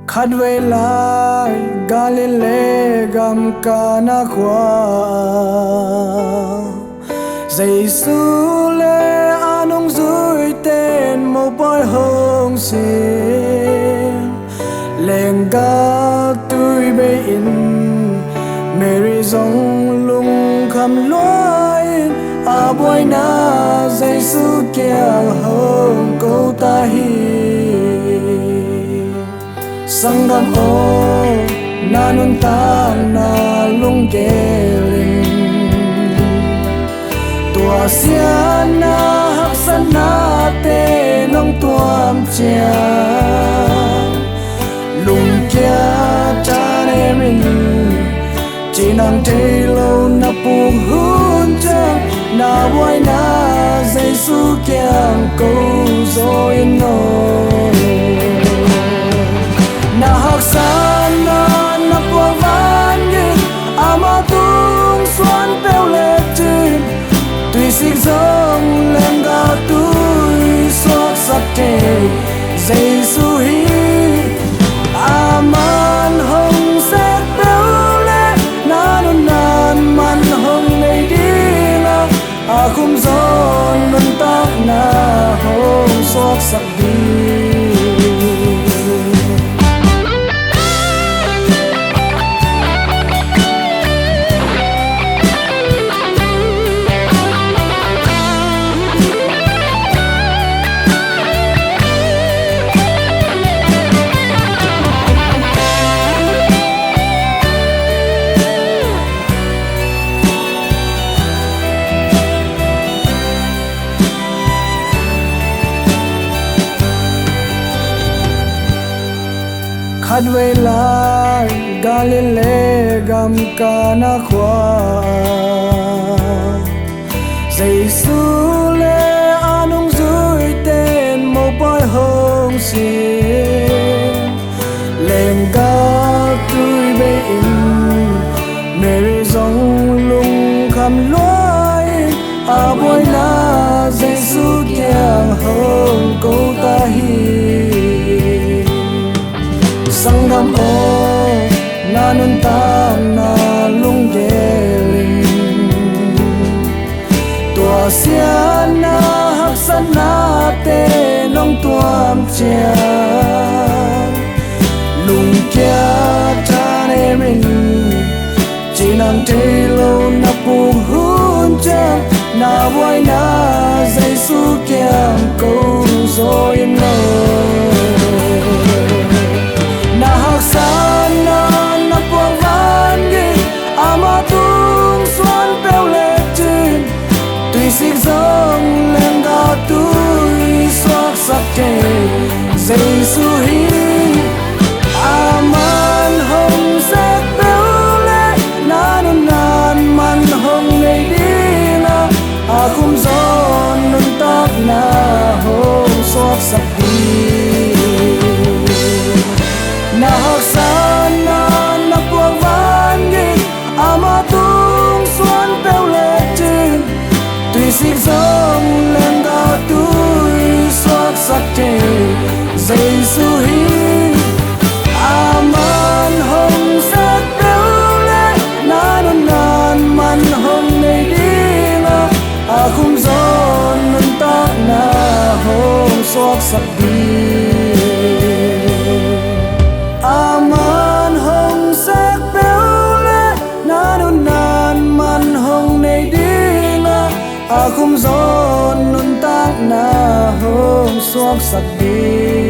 khát về lại Galilee gam Cana khoa Giêsu lê anong dưới tên một bói hồng xin lên ga tôi bê in Mary dòng lung khăm loài à bói na Giêsu kiang hồng câu ta hi Sanggam o nanun ta na lung keling tua sia na hak san na te nong tuam chia lung kia cha ne min chỉ nang te lo na pu hun cha na boy na Giêsu kiang câu rồi no na hak san na po van yin ama tung xuân bèo lệ trên tuy xích dòng lên ga tôi xót sắc kề Giêsu hi aman hồng sắc bèo lệ nan nan man hồng này đi la khum gió luôn tóc na hồng xót sắc đi khát về lại Galilee gam Cana khoa Giêsu lê anong dưới tên một bói hồng xin lên ga tôi bê in Mary dòng lung khăm loài à bói na Giêsu kiang hồng câu ta hi Sanggam o nanun ta na lung keling tua sia na hak san na te nong tuam chia lung kia cha ne min chỉ nang te lo na pu hun cha na boy na Giêsu kiang câu rồi no na hak san na po van yin ama tung xuân bèo lệ trên tuy xích dòng lên ga tôi xót sắc kề Giêsu hi aman hồng sắc bèo lệ nan nan man hồng này đi na khum gió nun tóc na hồng xót sắc đi na hak san na po van yin ama tung xuân bèo lệ trên tuy xích dòng lên ga tôi xót sắc kề Giêsu hi aman hồng sắc bèo lệ nan nan man hồng này đi na khum gió nun tóc na hồng xót sắc đi aman hồng sắc bèo lệ nan nan man hồng này đi na khum gió nun tóc na hồng xót sắc đi